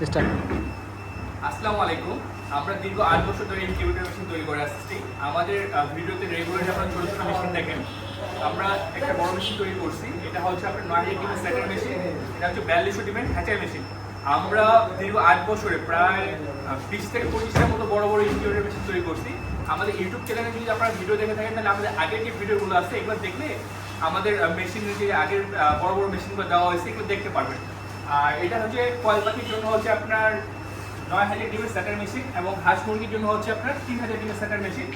Start. আসসালামু আলাইকুম। আমরা দীর্ঘ 8 বছর ধরে ইনকিউবেটর মেশিন তৈরি করে আসছি। আমাদের ভিডিওতে রেগুলার আপনারা ছোট ছোট মেশিন দেখেন। আমরা একটা বড় মেশিন তৈরি করছি। এটা হচ্ছে আপনার 9 ডিমের সেটার মেশিন। এটা হচ্ছে 4200 ডিমের হ্যাচার মেশিন। আমরা দীর্ঘ 8 বছরে প্রায় 20 থেকে 25টার মতো বড় বড় ইনকিউবেটর মেশিন তৈরি করছি। আমাদের ইউটিউব চ্যানেলে যদি আপনারা ভিডিও দেখে থাকেন তাহলে আমাদের আগের যে ভিডিওগুলো আছে এগুলো দেখলে আমাদের মেশিনের যে আগের বড় বড় মেশিনগুলো দেওয়া হয়েছে এগুলো দেখতে পারবেন। আর এটা হচ্ছে কয়েল পাখির জন্য হচ্ছে আপনার 9000 ডিমের সেটার মেশিন এবং হাঁস মুরগির জন্য হচ্ছে আপনার 3000 ডিমের সেটার মেশিন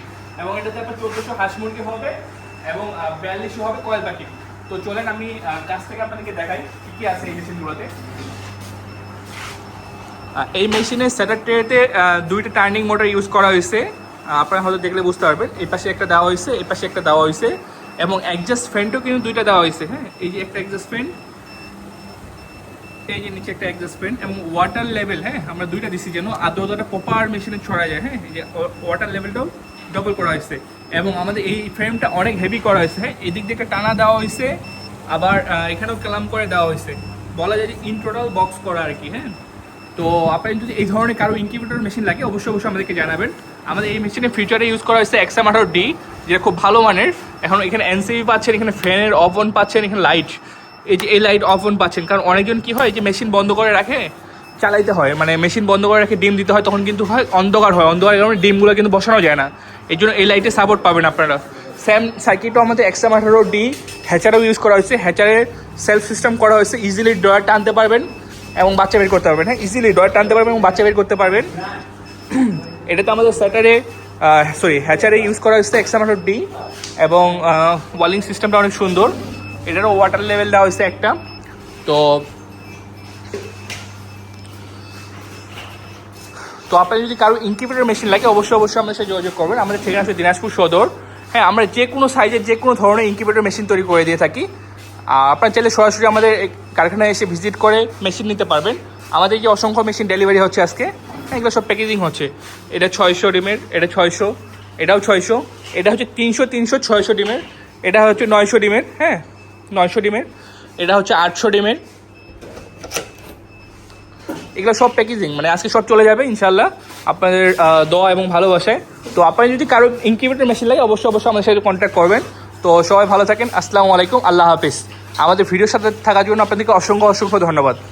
এবং এটাতে আপনার 1400 হাঁস মুরগি হবে এবং 4200 হবে কয়েল পাখি। তো চলেন আমি কাছ থেকে আপনাদেরকে দেখাই কি কি আছে এই মেশিনগুলোতে। এই মেশিনের সেটার ট্রেতে দুইটা টার্নিং মোটর ইউজ করা হয়েছে। আপনারা হয়তো দেখলে বুঝতে পারবেন। এই পাশে একটা দেওয়া হয়েছে, এই পাশে একটা দেওয়া হয়েছে এবং অ্যাডজাস্ট ফ্যানটাও কিন্তু দুইটা দেওয়া হয়েছে। হ্যাঁ, এই যে একটা অ্যাডজাস্ট ফ্যান, এই যে নিচে একটা অ্যাডজাস্ট ফ্যান এবং ওয়াটার লেভেল। হ্যাঁ, আমরা দুইটা দিছি যেন আদ্রতাটা প্রপার মেশিনে ছড়া যায়। হ্যাঁ, এই যে ওয়াটার লেভেলটাও ডবল করা হয়েছে এবং আমাদের এই ফ্রেমটা অনেক হেভি করা হয়েছে। হ্যাঁ, এদিক দিয়ে একটা টানা দেওয়া হয়েছে, আবার এখানেও ক্লাম করে দেওয়া হয়েছে। বলা যায় যে ইন টোটাল বক্স করা আর কি। হ্যাঁ, তো আপনার যদি এই ধরনের কারো ইনকিউবেটর মেশিন লাগে অবশ্যই আমাদেরকে জানাবেন। আমাদের এই মেশিনের ফিচারে ইউজ করা হয়েছে XM18D, যেটা খুব ভালো মানের। এখন এখানে এনসিবি পাচ্ছেন, এখানে ফ্যানের অফ অন পাচ্ছেন, এখানে লাইট, এই যে এই লাইট অফ অন পাচ্ছেন। কারণ অনেকজন কি হয় যে মেশিন বন্ধ করে রাখে, চালাইতে হয়, মানে মেশিন বন্ধ করে রাখে ডিম দিতে হয়, তখন কিন্তু হয় অন্ধকার হয়, অন্ধকারের কারণে ডিমগুলো কিন্তু বসানো যায় না। এই জন্য এই লাইটে সাপোর্ট পাবেন আপনারা। সেম সার্কিটও আমাদের XM18D হ্যাচারেও ইউজ করা হয়েছে। হ্যাচারের সেলফ সিস্টেম করা হয়েছে, ইজিলি ড্রয়ার টানতে পারবেন এবং বাচ্চা বের করতে পারবেন। হ্যাঁ, ইজিলি ড্রয়ার টানতে পারবেন এবং বাচ্চা বের করতে পারবেন। এটাতে আমাদের সেটারে হ্যাচারে ইউজ করা হয়েছে XM18D এবং ওয়ালিং সিস্টেমটা অনেক সুন্দর। এটারও ওয়াটার লেভেল দেওয়া হয়েছে একটা। তো আপনার যদি কারো ইনকিউবেটর মেশিন লাগে অবশ্যই আমাদের সাথে যোগাযোগ করবেন। আমাদের ঠিকানা আছে দিনাজপুর সদর। হ্যাঁ, আমরা যে কোনো সাইজের যে কোনো ধরনের ইনকিউবেটর মেশিন তৈরি করে দিয়ে থাকি। আপনার চাইলে সরাসরি আমাদের কারখানায় এসে ভিজিট করে মেশিন নিতে পারবেন। আমাদের যে অসংখ্য মেশিন ডেলিভারি হচ্ছে আজকে, এগুলো সব প্যাকেজিং হচ্ছে। এটা 600 ডিমের, এটা 600, এটাও 600, এটা হচ্ছে 300, 600 ডিমের, এটা হচ্ছে 900 ডিমের। হ্যাঁ, 900 ডিমের, এটা হচ্ছে 800 ডিমের। এগুলো সব প্যাকেজিং, মানে আজকে সব চলে যাবে ইনশাল্লাহ আপনাদের দোয়া এবং ভালোবাসায়। তো আপনার যদি কারো ইনকিউবেটর মেশিন লাগে অবশ্যই আমাদের সাথে কন্ট্যাক্ট করবেন। তো সবাই ভালো থাকেন। আসসালামু আলাইকুম, আল্লাহ হাফিজ। আমাদের ভিডিওর সাথে থাকার জন্য আপনাদেরকে অসংখ্য ধন্যবাদ।